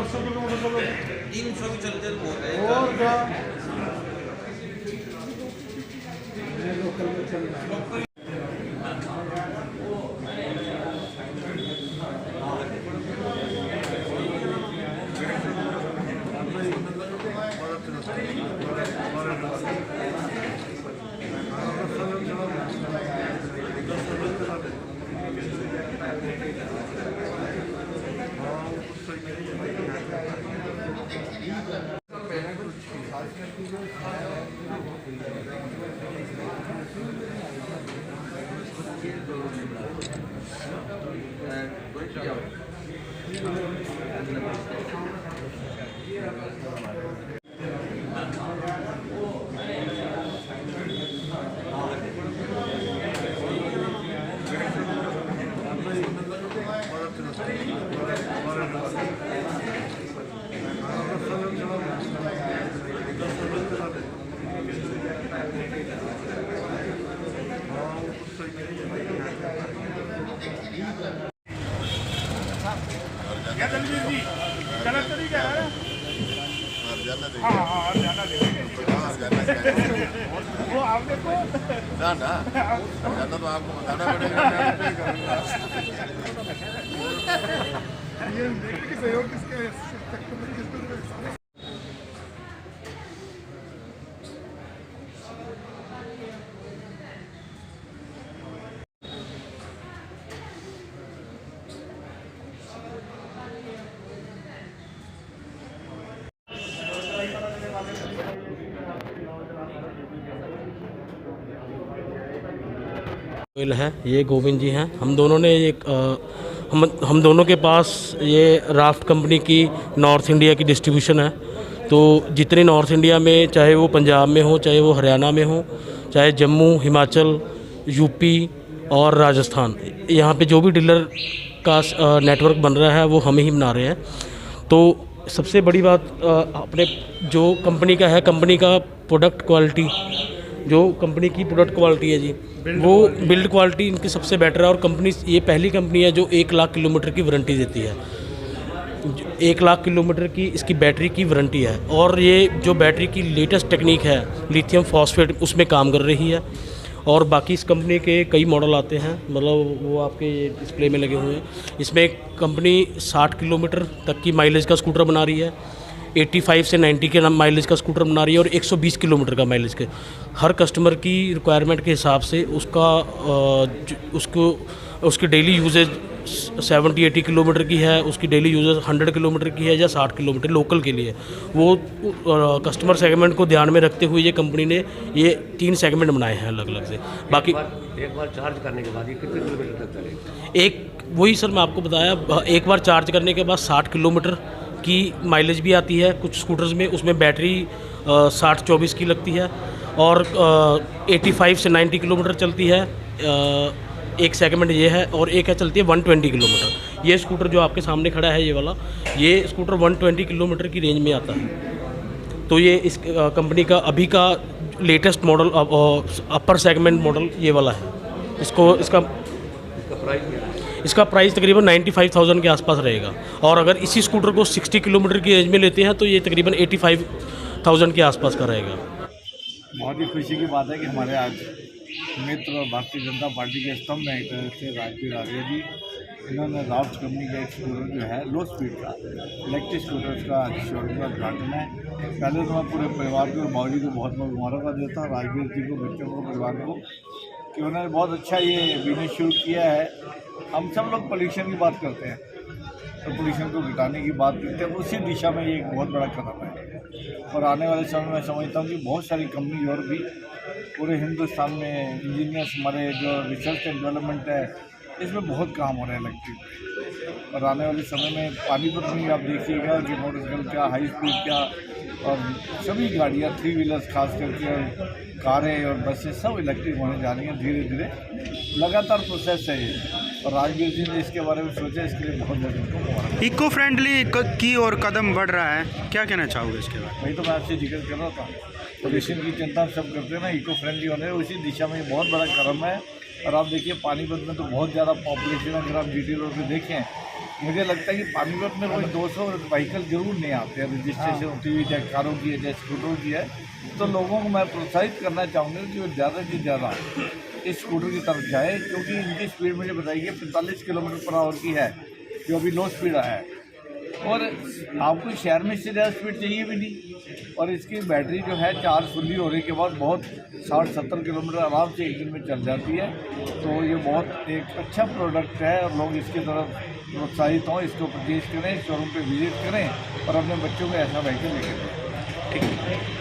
400 kilometre चलो, 300 भी चलते तो बहुत है। और क्या लोकल में चल रहा है। गलत तरीका है। हाँ जाना देंगे वो आप देखो ना जाना तो आपको बताना पड़ेगा। ये देखने की सहयोग किसके किसको ऑयल है, ये गोविंद जी हैं। हम दोनों ने एक हम दोनों के पास ये राफ्ट कंपनी की नॉर्थ इंडिया की डिस्ट्रीब्यूशन है। तो जितने नॉर्थ इंडिया में, चाहे वो पंजाब में हो, चाहे वो हरियाणा में हो, चाहे जम्मू, हिमाचल, यूपी और राजस्थान, यहाँ पे जो भी डीलर का नेटवर्क बन रहा है वो हम ही बना रहे हैं। तो सबसे बड़ी बात अपने जो कंपनी का है, कंपनी का प्रोडक्ट क्वालिटी, जो कंपनी की प्रोडक्ट क्वालिटी है जी, वो बिल्ड क्वालिटी इनकी सबसे बेटर है। और कंपनी, ये पहली कंपनी है जो 1 लाख किलोमीटर की वारंटी देती है। 1 लाख किलोमीटर की इसकी बैटरी की वारंटी है। और ये जो बैटरी की लेटेस्ट टेक्निक है लिथियम फॉस्फेट, उसमें काम कर रही है। और बाकी इस कंपनी के कई मॉडल आते हैं, मतलब वो आपके डिस्प्ले में लगे हुए हैं। इसमें कंपनी 60 किलोमीटर तक की माइलेज का स्कूटर बना रही है, 85 से 90 के माइलेज का स्कूटर बना रही है, और 120 किलोमीटर का माइलेज के। हर कस्टमर की रिक्वायरमेंट के हिसाब से उसकी डेली यूजेज 70-80 किलोमीटर की है, उसकी डेली यूजेज 100 किलोमीटर की है, या 60 किलोमीटर लोकल के लिए। वो कस्टमर सेगमेंट को ध्यान में रखते हुए ये कंपनी ने ये 3 सेगमेंट बनाए हैं अलग अलग से। बाकी एक बार चार्ज करने के बाद ये कितने किलोमीटर तक चलेगा? वही सर मैं आपको बताया, एक बार चार्ज करने के बाद 60 किलोमीटर की माइलेज भी आती है कुछ स्कूटर्स में। उसमें बैटरी 60-24 की लगती है, और 85 से 90 किलोमीटर चलती है। एक सेगमेंट ये है, और एक है चलती है 120 किलोमीटर। ये स्कूटर जो आपके सामने खड़ा है, ये वाला, ये स्कूटर 120 किलोमीटर की रेंज में आता है। तो ये इस कंपनी का अभी का latest model, upper segment model ये वाला है। इसका प्राइस तकरीबन 95,000 के आसपास रहेगा। और अगर इसी स्कूटर को 60 किलोमीटर की रेंज में लेते हैं तो ये तकरीबन 85,000 के आसपास का रहेगा। बहुत ही खुशी की बात है कि हमारे आज मित्र और भारतीय जनता पार्टी के स्तंभ में एक तरह से राजवीर आर्य जी, इन्होंने राफ्ट कंपनी का एक स्कूटर जो है लो स्पीड का इलेक्ट्रिक स्कूटर का शोरूम का उद्घाटन है। पहले तो मैं पूरे परिवार को और मौजी को बहुत बहुत मुबारकबाद देता हूँ, राजवीर जी को, बच्चों को, परिवार को, कि उन्होंने बहुत अच्छा ये बिजनेस शुरू किया है। हम सब लोग पोल्यूशन की बात करते हैं, तो पोल्यूशन को घटाने की बात करते हैं, उसी दिशा में ये एक बहुत बड़ा कदम है। और आने वाले समय में समझता हूँ कि बहुत सारी कंपनी और भी पूरे हिंदुस्तान में इंजीनियर्स, हमारे जो रिसर्च एंड डेवलपमेंट है, इसमें बहुत काम हो रहा है इलेक्ट्रिक। और आने वाले समय में पानीपत में आप देखिएगा कि मोटरसाइकिल क्या, हाई स्पीड क्या, और सभी गाड़ियाँ, 3 व्हीलर्स खास करके, और कारें और बसें सब इलेक्ट्रिक होने जा रही हैं धीरे धीरे। लगातार प्रोसेस है ये, और राजवीर जी ने इसके बारे में सोचा, इसके लिए बहुत बहुत इको फ्रेंडली की और कदम बढ़ रहा है, क्या कहना चाहोगे इसके बारे? वही तो मैं आपसे जिक्र कर रहा था, पोल्यूशन की चिंता सब करते हैं ना, इको फ्रेंडली होने, उसी दिशा में बहुत बड़ा कदम है। और आप देखिए पानीपत में तो बहुत ज़्यादा पॉपुलेशन, अगर आप GT रोड पर देखें मुझे लगता है कि पानीपत में रोज 200 व्हीकल जरूर नहीं आते हैं, रजिस्ट्रेशन होती हुई चाहे कारों की है चाहे स्कूटरों की है। तो लोगों को मैं प्रोत्साहित करना चाहूँगा कि वो ज़्यादा से ज़्यादा इस स्कूटर की तरफ जाए, क्योंकि इनकी स्पीड मुझे बताइए 45 किलोमीटर पर आवर की है, जो अभी लो स्पीड है, और आपको शहर में इससे ज़्यादा स्पीड चाहिए भी नहीं। और इसकी बैटरी जो है चार्ज फुल्ली होने के बाद बहुत 60-70 किलोमीटर आराम से एक दिन में चल जाती है। तो ये बहुत एक अच्छा प्रोडक्ट है और लोग इसकी तरफ प्रोत्साहित हों, इसको परचेज करें, शोरूम पे विजिट करें और अपने बच्चों को ऐसा व्हीकल लेकर दें।